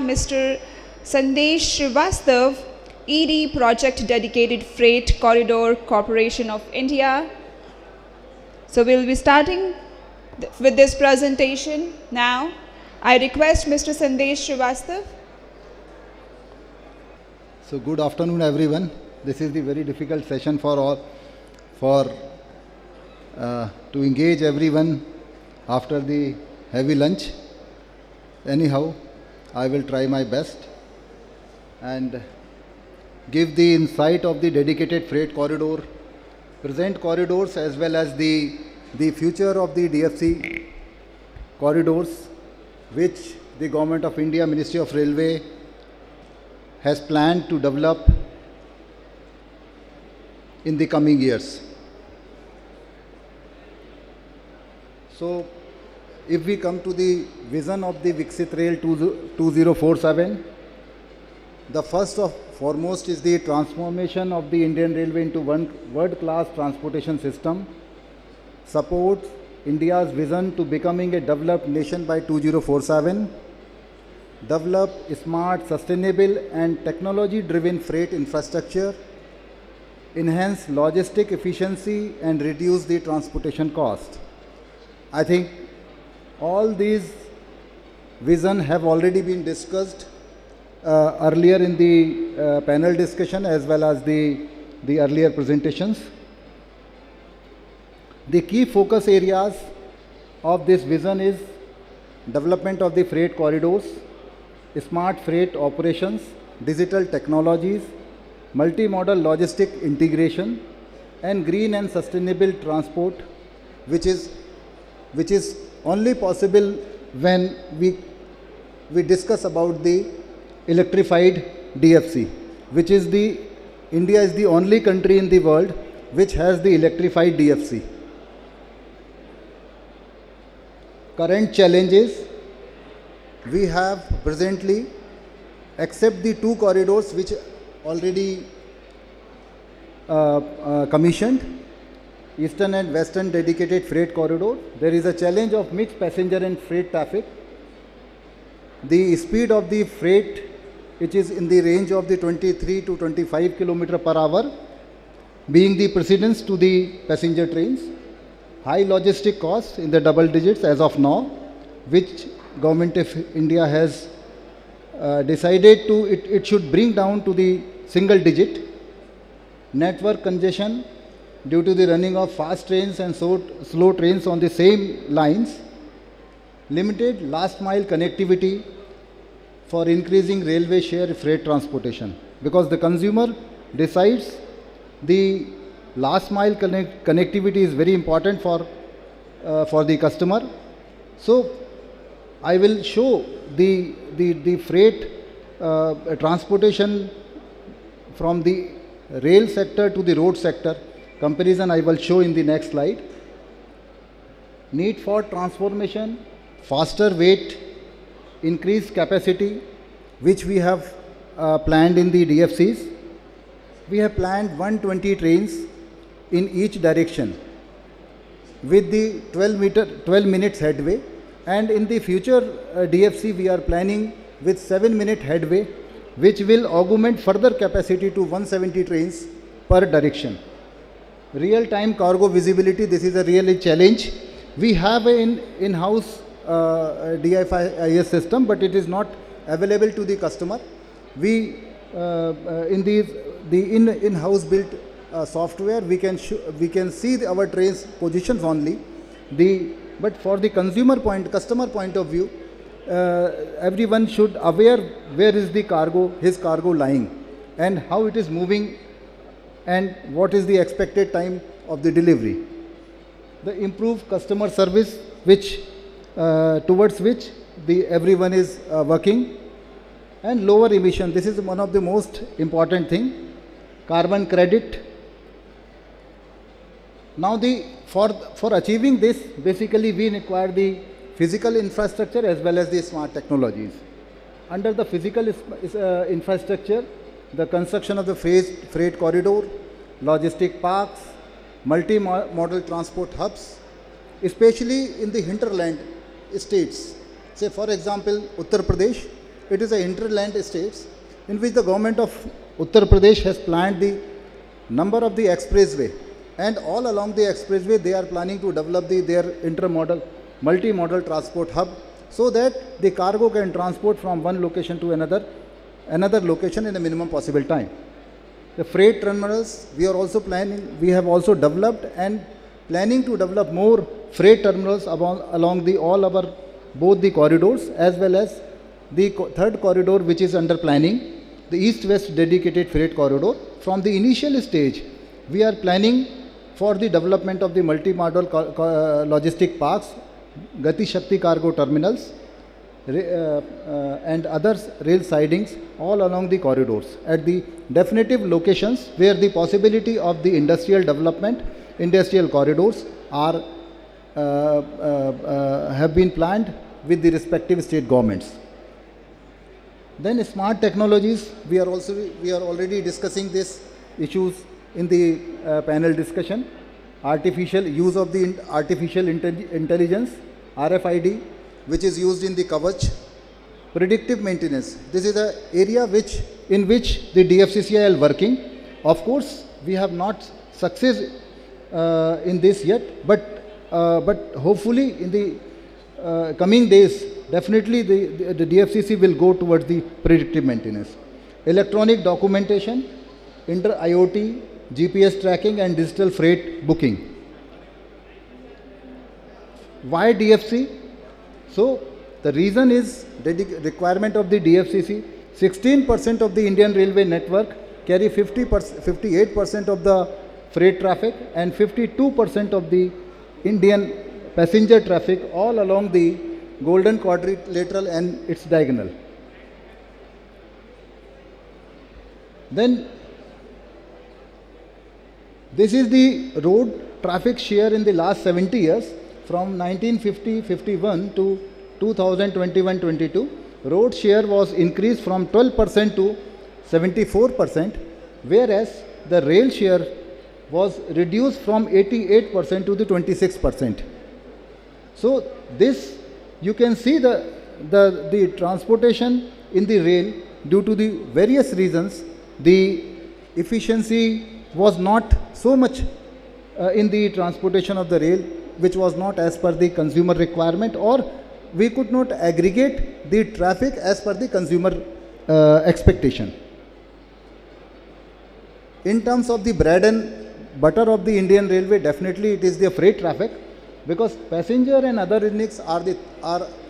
have Mr. Sandesh Shrivastava, ED Project Dedicated Freight Corridor Corporation of India. So we'll be starting with this presentation now. I request Mr. Sandesh Shrivastava. So good afternoon, everyone. This is the very difficult session to engage everyone after the heavy lunch. Anyhow, I will try my best and give the insight of the dedicated freight corridor, present corridors as well as the future of the DFC corridors, which the Government of India, Ministry of Railway has planned to develop in the coming years. So, if we come to the vision of the Viksit Rail 2047, the first of foremost is the transformation of the Indian Railway into one world-class transportation system, supports India's vision to becoming a developed nation by 2047, develop smart, sustainable and technology-driven freight infrastructure, enhance logistic efficiency and reduce the transportation cost. I think all these visions have already been discussed earlier in the panel discussion as well as the earlier presentations. The key focus areas of this vision is development of the freight corridors, smart freight operations, digital technologies, multimodal logistic integration, and green and sustainable transport, which is only possible when we discuss about the electrified DFC, which is India is the only country in the world which has the electrified DFC. Current challenges we have presently, except the two corridors which already commissioned, Eastern and Western dedicated freight corridor, there is a challenge of mixed passenger and freight traffic. The speed of the freight, which is in the range of the 23 to 25 km per hour, being the precedence to the passenger trains. High logistic costs in the double digits as of now, which Government of India has decided to, it should bring down to the single digit. Network congestion due to the running of fast trains and slow trains on the same lines. Limited last mile connectivity for increasing railway share freight transportation, because the consumer decides the last mile connectivity is very important for the customer. So I will show the freight transportation from the rail sector to the road sector comparison. I will show in the next slide. Need for transformation, faster weight, increased capacity, which we have planned in the DFCs. We have planned 120 trains in each direction with the 12 minutes headway, and in the future DFC we are planning with 7-minute headway, which will augment further capacity to 170 trains per direction. Real-time cargo visibility, this is a really challenge. We have an in-house DFIS system, but it is not available to the customer. We in the in-house built software, we can see our trains positions only. But for the customer point of view, everyone should aware where is his cargo lying and how it is moving and what is the expected time of the delivery. The improved customer service, towards which everyone is working, and lower emission. This is one of the most important thing. Carbon credit. Now for achieving this, basically we require the physical infrastructure as well as the smart technologies. Under the physical infrastructure, the construction of the freight corridor, logistic parks, multi-modal transport hubs, especially in the hinterland states. Say for example, Uttar Pradesh it is a interland states in which the government of Uttar Pradesh has planned the number of the expressway, and all along the expressway they are planning to develop their intermodal, multimodal transport hub, so that the cargo can transport from one location to another location in a minimum possible time. The freight terminals, we have also developed and planning to develop more freight terminals along all our both the corridors, as well as the third corridor which is under planning, the east-west dedicated freight corridor. From the initial stage, we are planning for the development of the multimodal logistic parks, Gati Shakti cargo terminals, and other rail sidings all along the corridors at the definitive locations where the possibility of the industrial development, industrial corridors are have been planned with the respective state governments. Then smart technologies, we are already discussing these issues in the panel discussion. Use of the artificial intelligence, RFID, which is used in the Kavach. Predictive maintenance, this is an area in which the DFCCIL working. Of course, we have not success in this yet, but hopefully in the coming days, definitely the DFCC will go towards the predictive maintenance. Electronic documentation, IoT, GPS tracking and digital freight booking. Why DFC? So the reason is requirement of the DFCC. 16% of the Indian railway network carry 58% of the freight traffic and 52% of the Indian passenger traffic all along the Golden Quadrilateral and its diagonal. Then this is the road traffic share in the last 70 years from 1950-51 to 2021-22. Road share was increased from 12% to 74%, whereas the rail share was reduced from 88% to the 26%. So this, you can see the transportation in the rail, due to the various reasons, the efficiency was not so much in the transportation of the rail, which was not as per the consumer requirement, or we could not aggregate the traffic as per the consumer expectation. In terms of the bread and butter of the Indian Railway, definitely it is the freight traffic, because passenger and other earnings are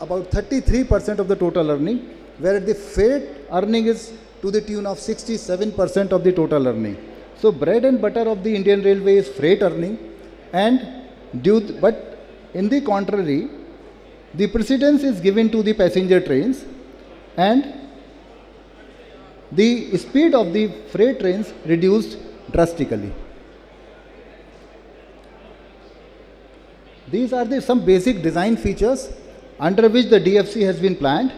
about 33% of the total earning, where the freight earning is to the tune of 67% of the total earning. So bread and butter of the Indian Railway is freight earning, but in the contrary, the precedence is given to the passenger trains, and the speed of the freight trains reduced drastically. These are some basic design features under which the DFC has been planned.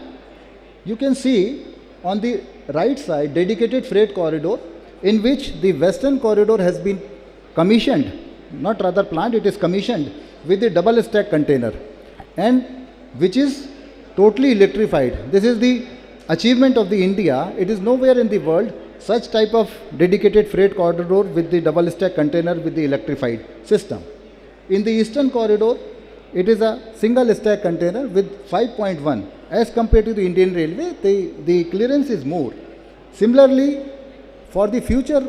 You can see on the right side dedicated freight corridor, in which the western corridor has been commissioned, not rather planned, it is commissioned with the double stack container, and which is totally electrified. This is the achievement of the India. It is nowhere in the world such type of dedicated freight corridor with the double stack container with the electrified system. In the eastern corridor, it is a single stack container with 5.1. As compared to the Indian Railway, the clearance is more. Similarly, for the future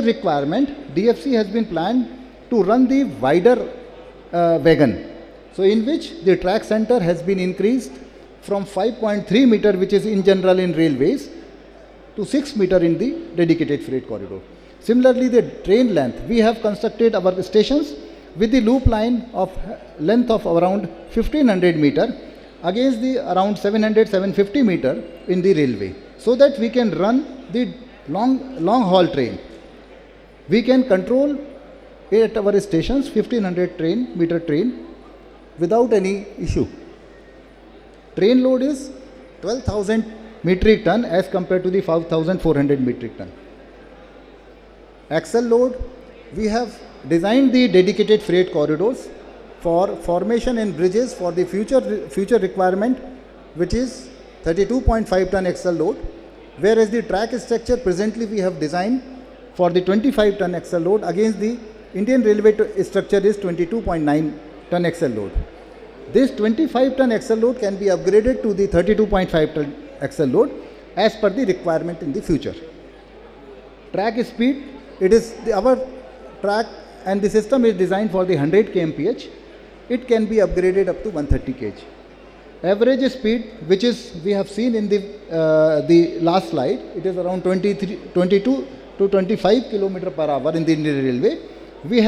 requirement, DFC has been planned to run the wider wagon. So in which the track center has been increased from 5.3 meter, which is in general in railways, to 6 meter in the dedicated freight corridor. Similarly, the train length, we have constructed our stations with the loop line of length of around 1500 meter against the around 700-750 meter in the railway, so that we can run the long haul train. We can control at our stations 1500 meter train without any issue. Train load is 12,000 metric ton as compared to the 5,400 metric ton. Axle load, we have designed the dedicated freight corridors for formation and bridges for the future requirement which is 32.5 ton axle load, whereas the track structure presently we have designed for the 25 ton axle load against the Indian Railway structure is 22.9 ton axle load. This 25 ton axle load can be upgraded to the 32.5 ton axle load as per the requirement in the future. Track speed, our track and the system is designed for the 100 kmph. It can be upgraded up to 130 kg. Average speed, which is we have seen in the last slide, it is around 22 to 25 km per hour in the Indian Railway. We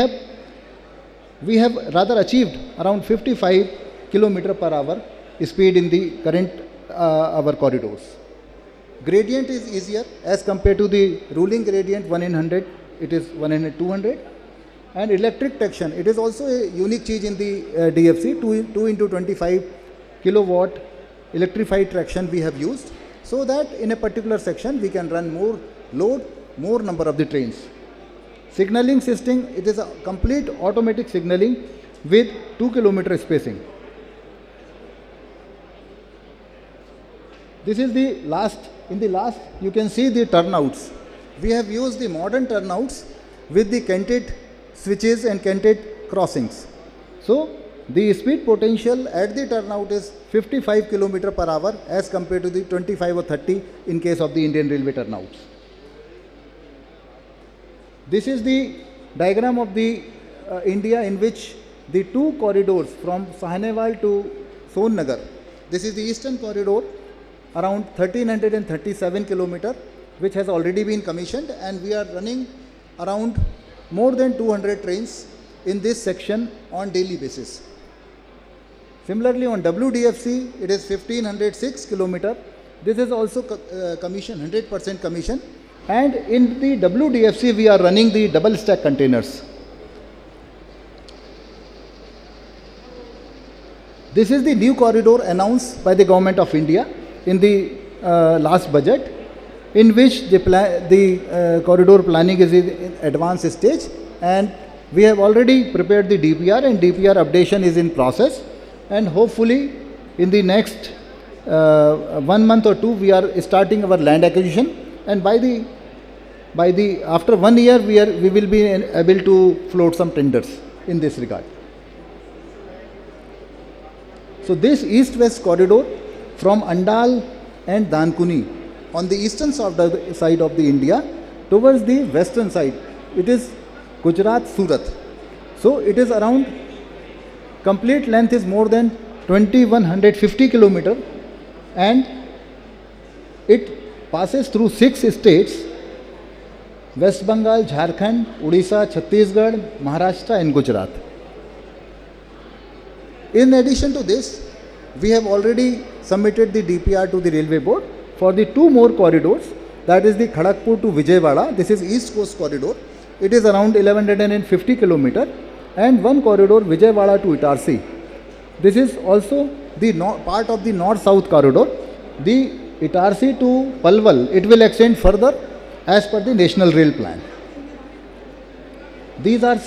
have rather achieved around 55 km per hour speed in the current our corridors. Gradient is easier as compared to the ruling gradient 1 in 100, it is 1 in 200. And electric traction, it is also a unique change in the DFC, 2 into 25 kilowatt electrified traction we have used, so that in a particular section we can run more load, more number of the trains. Signaling system, it is a complete automatic signaling with 2 km spacing. This is the last, in the last you can see the turnouts. We have used the modern turnouts with the canted switches and canted crossings. So the speed potential at the turnout is 55 km per hour as compared to the 25 or 30 in case of the Indian Railway turnouts. This is the diagram of the India in which the two corridors from Sahanewal to Sonnagar. This is the eastern corridor, around 1337 km, which has already been commissioned, and we are running around more than 200 trains in this section on daily basis. Similarly, on WDFC, it is 1506 km. This is also commission, 100% commission. And in the WDFC, we are running the double stack containers. This is the new corridor announced by the Government of India in the last budget, in which the corridor planning is in advanced stage, and we have already prepared the DPR, and DPR updation is in process, and hopefully in the next 1 month or two we are starting our land acquisition, and after 1 year we will be able to float some tenders in this regard. So this east-west corridor from Andal and Dankuni on the eastern side of the India towards the western side, it is Gujarat, Surat. So it is around, complete length is more than 2150 km, and it passes through 6 states: West Bengal, Jharkhand, Odisha, Chhattisgarh, Maharashtra and Gujarat. In addition to this, we have already submitted the DPR to the Railway Board for the 2 more corridors, that is the Kharagpur to Vijayawada. This is East Coast corridor. It is around 1150 km, and 1 corridor Vijayawada to Itarsi. This is also the part of the north-south corridor. The Itarsi to Palwal, it will extend further as per the National Rail Plan. These are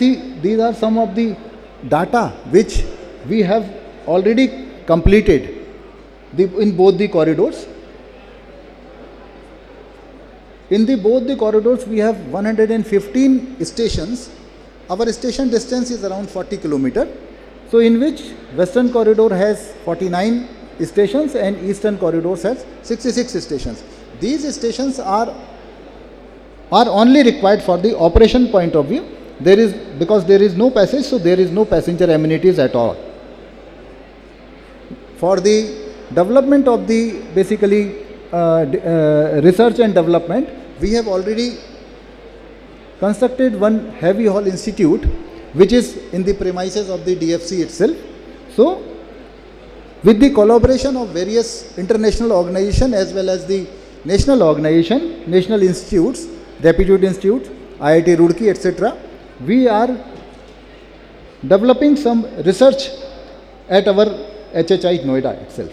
some of the data which we have already completed in both the corridors. In both the corridors, we have 115 stations. Our station distance is around 40 km. So in which Western corridor has 49 stations and Eastern corridors has 66 stations. These stations are only required for the operation point of view. Because there is no passage, so there is no passenger amenities at all. For the development of the research and development, we have already constructed one heavy haul institute which is in the premises of the DFC itself. So, with the collaboration of various international organizations as well as the national organization, national institutes, Deputy Institutes, IIT Roorkee, etc., we are developing some research at our HHI Noida itself.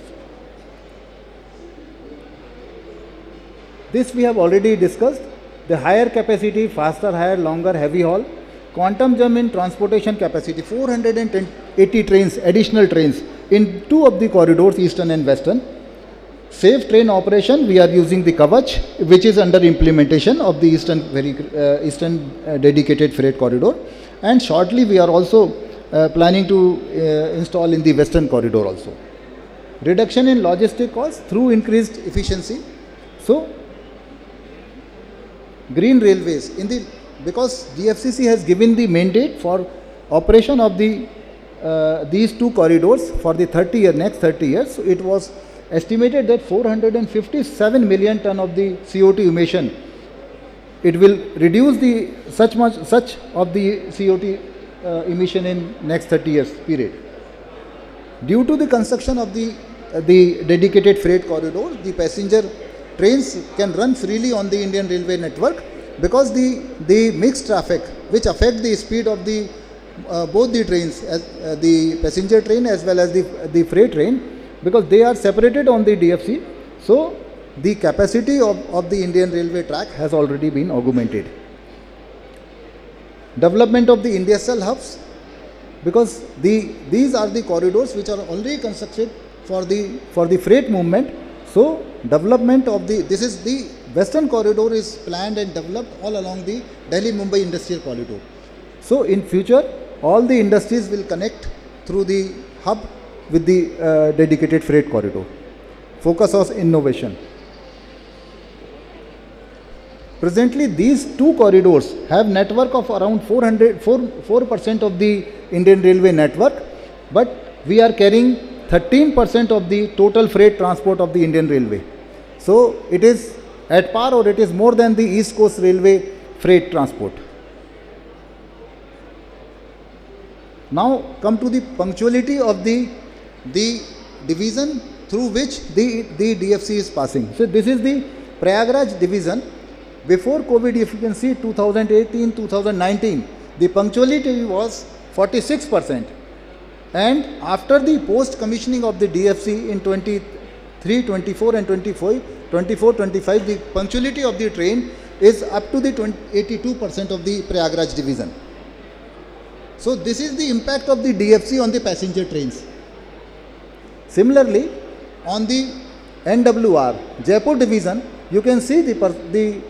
This we have already discussed. The higher capacity, faster, higher, longer, heavy haul, quantum jump in transportation capacity, 480 trains, additional trains in 2 of the corridors, eastern and western. safe train operation, we are using the Kavach, which is under implementation of the Eastern Dedicated Freight Corridor. And shortly we are also planning to install in the Western Corridor also. Reduction in logistic costs through increased efficiency. So, green railways, because DFCC has given the mandate for operation of these two corridors for the next 30 years. So it was estimated that 457 million ton of the CO2 emission. It will reduce such of the CO2 emission in next 30 years period. Due to the construction of the dedicated freight corridor, the passenger trains can run freely on the Indian Railway network, because the mixed traffic which affect the speed of both the trains, the passenger train as well as the freight train, because they are separated on the DFC. So the capacity of the Indian Railway track has already been augmented. Development of the industrial hubs, because these are the corridors which are already constructed for the freight movement. So development of this is the Western Corridor is planned and developed all along the Delhi-Mumbai Industrial Corridor. So in future, all the industries will connect through the hub with the dedicated freight corridor. Focus on innovation. Presently, these two corridors have network of around 4% of the Indian Railway network, but we are carrying 13% of the total freight transport of the Indian Railway. So it is at par, or it is more than the East Coast Railway freight transport. Now come to the punctuality of the division through which the DFC is passing. So this is the Prayagraj division. Before COVID, if you can see 2018-2019, the punctuality was 46%. And after the post-commissioning of the DFC in 23, 24 and 25, the punctuality of the train is up to the 82% of the Prayagraj division. So this is the impact of the DFC on the passenger trains. Similarly, on the NWR, Jaipur division, you can see the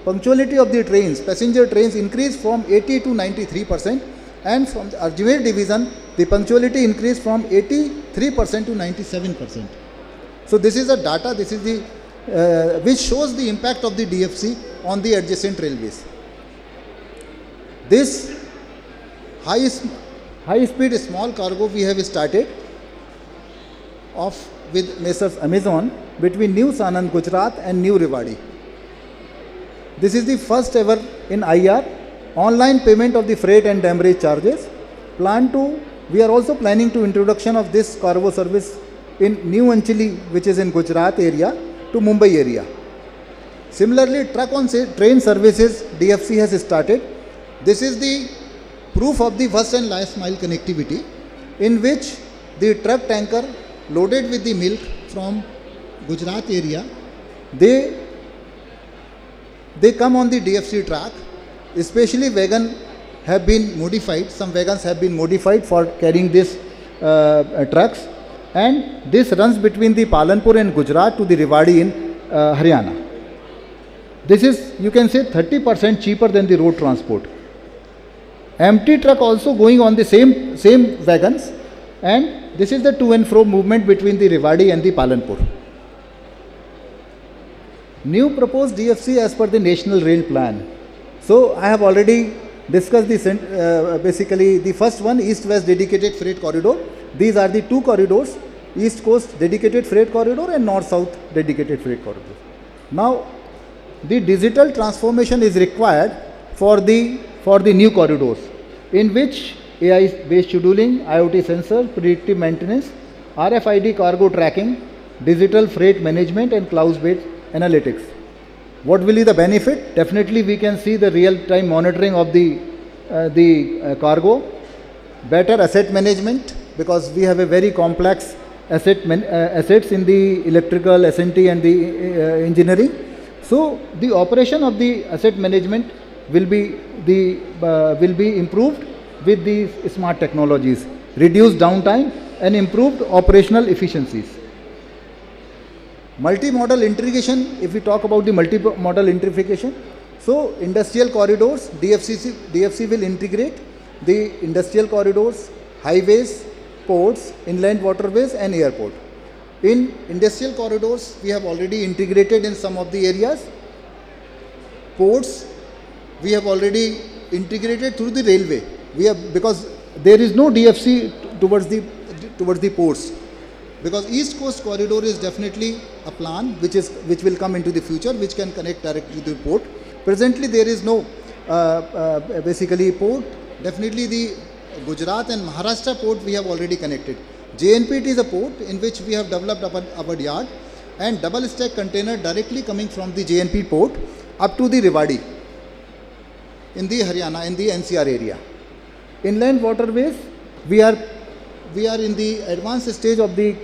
punctuality of the trains, passenger trains increased from 80 to 93%, and from the Ajmer division, the punctuality increased from 83% to 97%. So this is a data, this is the which shows the impact of the DFC on the adjacent railways. This high speed small cargo we have started with Messrs Amazon between New Sanand, Gujarat and New Rewari. This is the first ever in IR online payment of the freight and demurrage charges. We are also planning to introduction of this cargo service in New Anchali, which is in Gujarat area, to Mumbai area. Similarly, truck on train services DFC has started. This is the proof of the first and last mile connectivity, in which the truck tanker loaded with the milk from Gujarat area, they come on the DFC track, especially wagon have been modified, some wagons have been modified for carrying these trucks, and this runs between the Palanpur and Gujarat to the Rewari in Haryana. This is, you can say, 30% cheaper than the road transport. Empty truck also going on the same wagons, and this is the to and fro movement between the Rewari and the Palanpur. New proposed DFC as per the National Rail Plan. So I have already discussed basically the first one, East-West Dedicated Freight Corridor. These are the two corridors, East Coast Dedicated Freight Corridor and North-South Dedicated Freight Corridor. Now, the digital transformation is required for the new corridors, in which AI-based scheduling, IoT sensors, predictive maintenance, RFID cargo tracking, digital freight management and cloud-based analytics. What will be the benefit? Definitely we can see the real-time monitoring of the cargo, better asset management, because we have a very complex assets in the electrical, S&T and the engineering. So the operation of the asset management will be improved with these smart technologies, reduced downtime and improved operational efficiencies. Multimodal integration, if we talk about the multimodal integration, so industrial corridors, DFC will integrate the industrial corridors, highways, ports, inland waterways and airport. In industrial corridors, we have already integrated in some of the areas. Ports, we have already integrated through the railway. We have, because there is no DFC towards the ports. Because East Coast Corridor is definitely a plan which will come into the future, which can connect directly to the port. Presently, there is no basically port. Definitely, the Gujarat and Maharashtra port we have already connected. JNPT is a port in which we have developed our yard and double stack container directly coming from the JNP port up to the Rewari in the Haryana, in the NCR area. Inland waterways, we are in the advanced stage of the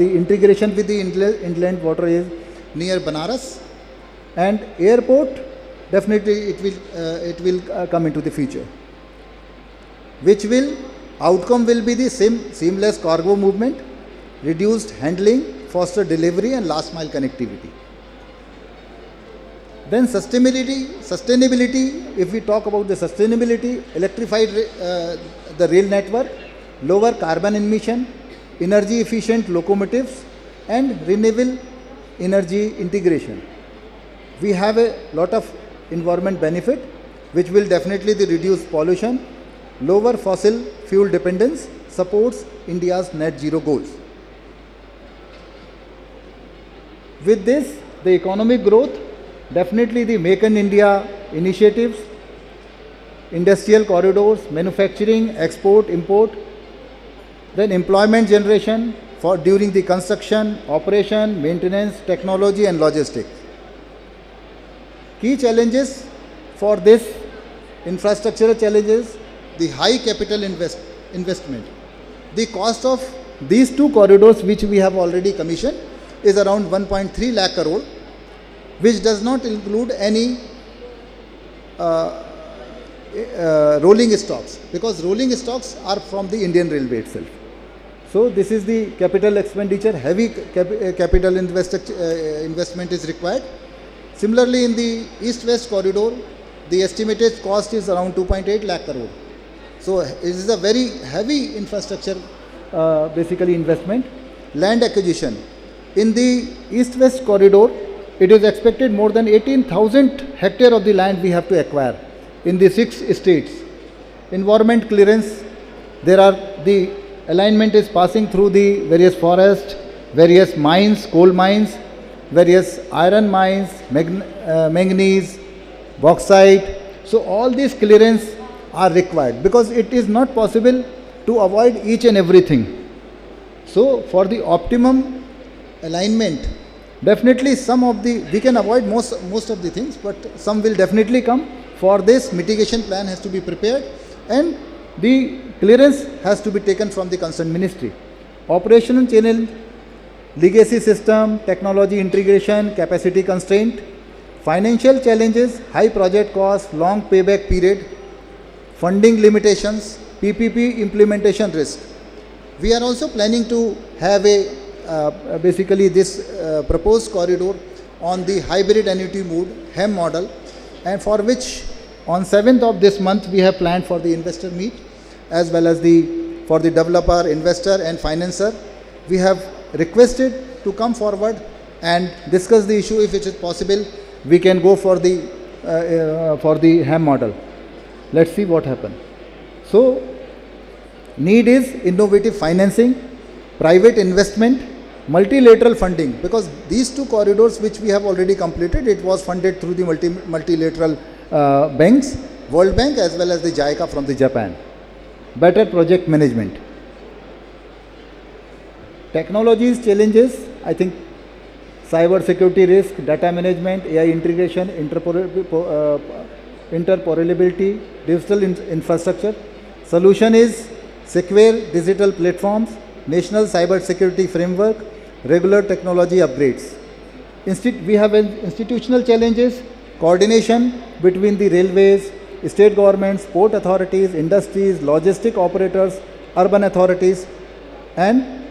integration with the inland waterways near Banaras, and airport definitely it will come into the future, which outcome will be the seamless cargo movement, reduced handling, faster delivery and last mile connectivity. Then sustainability, if we talk about the sustainability, electrified the rail network, lower carbon emission, energy efficient locomotives and renewable energy integration. We have a lot of environment benefit which will definitely reduce pollution, lower fossil fuel dependence, supports India's net zero goals. With this, the economic growth, definitely the Make in India initiatives, industrial corridors, manufacturing, export, import, then employment generation during the construction, operation, maintenance, technology and logistics. Key challenges for this infrastructural challenges, the high capital investment. The cost of these two corridors which we have already commissioned is around 1.3 lakh crore, which does not include any rolling stocks, because rolling stocks are from the Indian Railway itself. So this is the capital expenditure, heavy capital investment is required. Similarly, in the east-west corridor, the estimated cost is around 2.8 lakh crore. So it is a very heavy infrastructure basically investment. Land acquisition. In the east-west corridor, it is expected more than 18,000 hectares of the land we have to acquire in the 6 states. Environment clearance, the alignment is passing through the various forests, various mines, coal mines, various iron mines, manganese, bauxite. So all these clearance are required because it is not possible to avoid each and everything. So for the optimum alignment, definitely we can avoid most of the things, but some will definitely come. For this, mitigation plan has to be prepared and the clearance has to be taken from the concerned ministry. Operational channel, legacy system, technology integration, capacity constraint, financial challenges, high project cost, long payback period, funding limitations, PPP implementation risk. We are also planning to have basically this proposed corridor on the hybrid annuity mode, HEM model, and for which on 7th of this month we have planned for the investor meet as well as for the developer, investor and financer. We have requested to come forward and discuss the issue. If it is possible, we can go for the HEM model. Let's see what happens. So, need is innovative financing, private investment, multilateral funding, because these two corridors which we have already completed, it was funded through the multilateral banks, World Bank as well as the JICA from the Japan. Better project management. Technologies challenges, I think cyber security risk, data management, AI integration, interoperability, digital infrastructure. Solution is secure digital platforms, national cyber security framework, regular technology upgrades. We have institutional challenges, coordination between the railways, state governments, port authorities, industries, logistic operators, urban authorities, and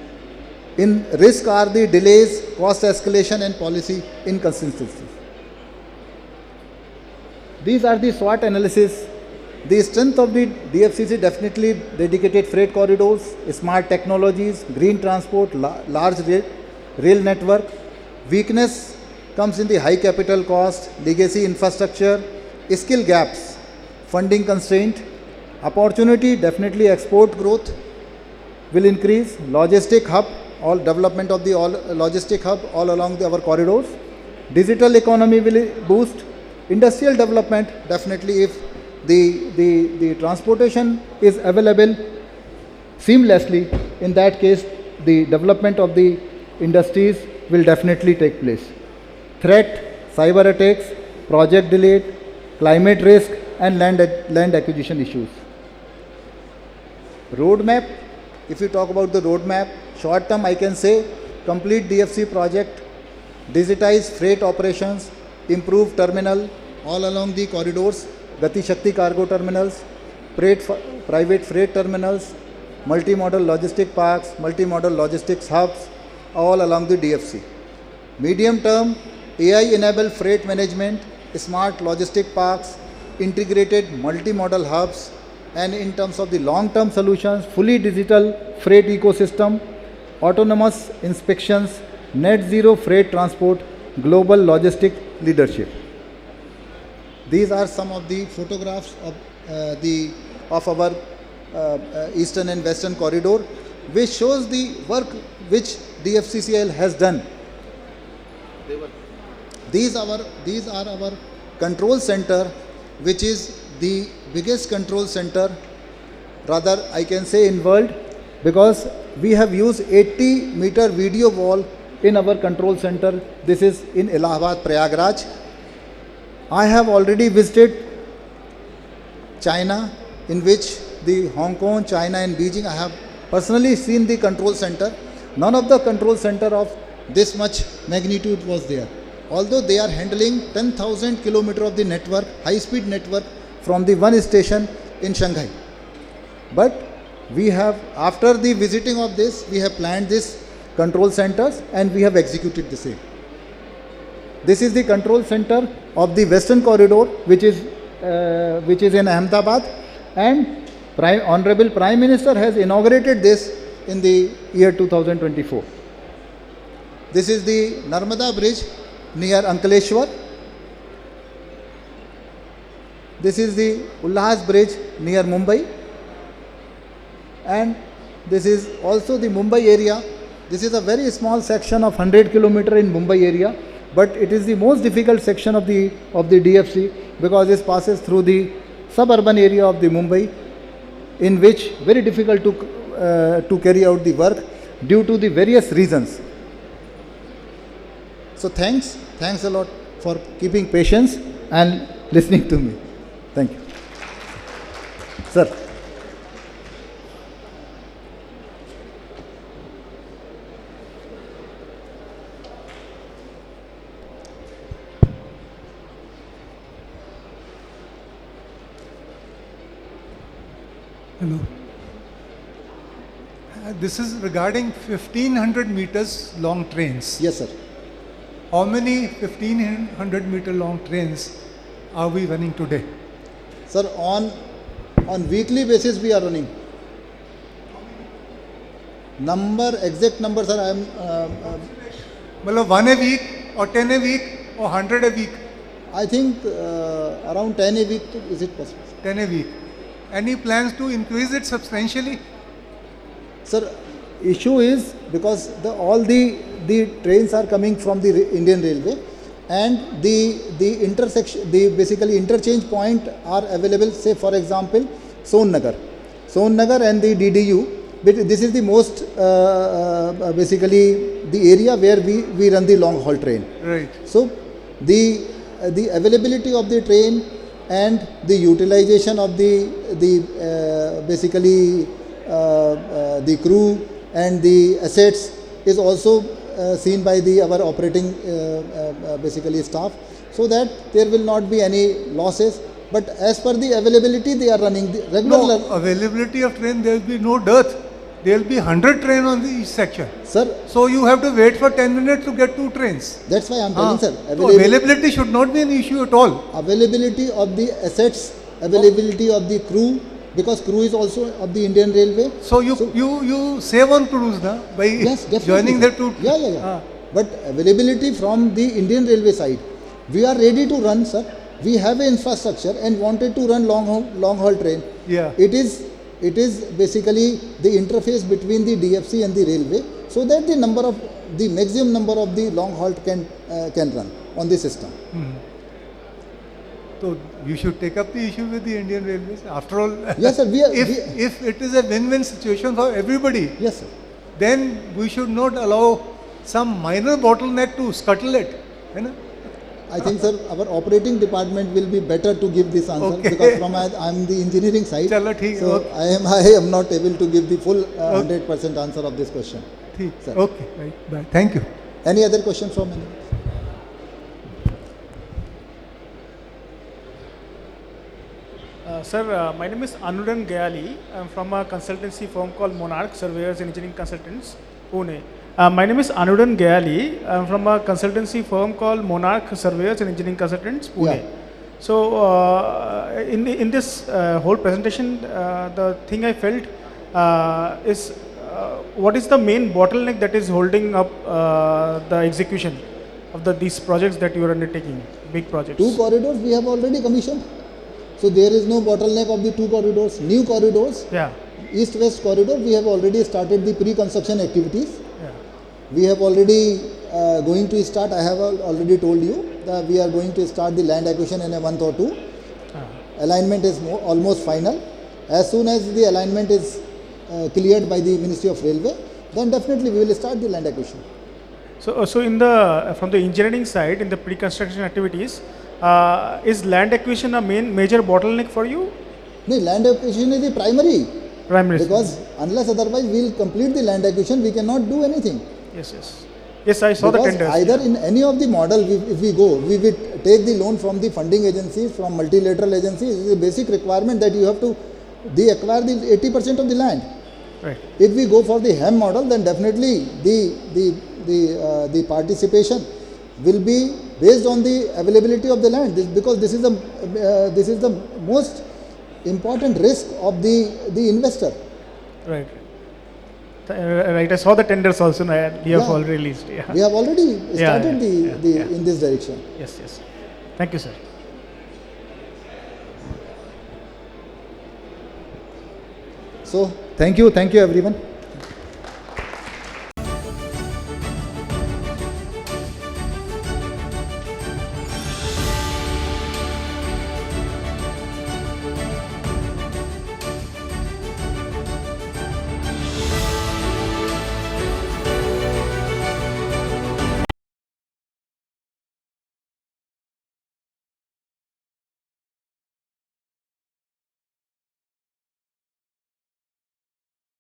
In risk are the delays, cost escalation and policy inconsistencies. These are the SWOT analysis. The strength of the DFCC definitely dedicated freight corridors, smart technologies, green transport, large rail network. Weakness comes in the high capital cost, legacy infrastructure, skill gaps, funding constraint. Opportunity, definitely export growth will increase, logistic hub, all development of the all logistic hub all along our corridors. Digital economy will boost, industrial development, definitely if the transportation is available seamlessly, in that case the development of the industries will definitely take place. Threat, cyber attacks, project delay, climate risk and land acquisition issues. Roadmap, if you talk about the roadmap, short term I can say complete DFC project, digitize freight operations, improve terminal all along the corridors, Gati Shakti cargo terminals, private freight terminals, multimodal logistic parks, multimodal logistics hubs all along the DFC. Medium term, AI enabled freight management, smart logistic parks, integrated multimodal hubs, and in terms of the long term solutions, fully digital freight ecosystem, autonomous inspections, net zero freight transport, global logistic leadership. These are some of the photographs of our eastern and western corridor, which shows the work which DFCCIL has done. These are our control center, which is the biggest control center, rather I can say in world, because we have used 80-meter video wall in our control center. This is in Allahabad, Prayagraj. I have already visited China, in which the Hong Kong, China and Beijing, I have personally seen the control center. None of the control center of this much magnitude was there. Although they are handling 10,000 kilometers of the network, high-speed network from the one station in Shanghai. But we have, after the visiting of this, we have planned this control centers and we have executed the same. This is the control center of the Western Corridor, which is in Ahmedabad, and Honorable Prime Minister has inaugurated this in the year 2024. This is the Narmada Bridge near Ankleshwar. This is the Ulhas Bridge near Mumbai, and this is also the Mumbai area. This is a very small section of 100 kilometers in Mumbai area, but it is the most difficult section of the DFC, because it passes through the suburban area of the Mumbai, in which very difficult to carry out the work due to the various reasons. So thanks a lot for keeping patience and listening to me. Thank you. Sir. Hello. This is regarding 1500 meters long trains. Yes, sir. How many 1500 meter long trains are we running today? Sir, on weekly basis we are running. Exact number, sir, I am... Well, 1 a week or 10 a week or 100 a week? I think around 10 a week, is it possible? 10 a week. Any plans to increase it substantially? Sir, issue is because all the trains are coming from the Indian Railway, and the intersection, the basically interchange point are available, say for example Son Nagar and the DDU. But this is the most basically the area where we run the long haul train. Right. So the availability of the train and the utilization of the basically the crew and the assets is also seen by our operating basically staff, so that there will not be any losses. But as per the availability, they are running the regular. No availability of train, there will be no dearth. there will be 100 trains on each section. Sir, So you have to wait for 10 minutes to get 2 trains. that's why I'm telling, sir. So availability should not be an issue at all. Availability of the assets, availability of the crew, because crew is also of the Indian Railway. So you save on crews na, by Yes, definitely. joining sir. the 2. Yeah. But availability from the Indian Railway side, we are ready to run, sir. We have an infrastructure and wanted to run long haul train. Yeah. It is basically the interface between the DFC and the railway, so that the maximum number of the long haul can run on the system. So you should take up the issue with the Indian Railways. After all, Yes, sir. if it is a win-win situation for everybody, Yes, sir. then we should not allow some minor bottleneck to scuttle it. You know? I think, sir, our operating department will be better to give this answer, Okay. because I'm the engineering side. Chalo, theek, So okay. I am not able to give the full 100% answer of this question. Theek. Sir. Okay, right, bye. Thank you. Any other question from anyone? Sir, my name is Anuran Gayali. I'm from a consultancy firm called Monarch Surveyors and Engineering Consultants, Pune. My name is Anuran Gayali. I'm from a consultancy firm called Monarch Surveyors and Engineering Consultants, Pune. Yeah. So, in this whole presentation, the thing I felt is what is the main bottleneck that is holding up the execution of these projects that you are undertaking, big projects? 2 corridors we have already commissioned. So there is no bottleneck of the 2 corridors. New corridors, Yeah. east-west corridor, we have already started the pre-construction activities. Yeah. We have already going to start, I have already told you that we are going to start the land acquisition in a month or 2. Alignment is almost final. As soon as the alignment is cleared by the Ministry of Railway, then definitely we will start the land acquisition. So in from the engineering side, in the pre-construction activities, is land acquisition a major bottleneck for you? No, land acquisition is the primary, Primary. because unless otherwise we will complete the land acquisition, we cannot do anything. Yes, I saw Because the tenders. either in any of the model, if we go, we will take the loan from the funding agencies, from multilateral agencies. It is a basic requirement that you have to acquire the 80% of the land. Right. If we go for the HAM model, then definitely the participation will be based on the availability of the land. Because this is the most important risk of the investor. Right. Right. I saw the tenders also. We have Yeah. already released. Yeah. We have already started yeah. in this direction. Yes. Thank you, sir. So thank you everyone.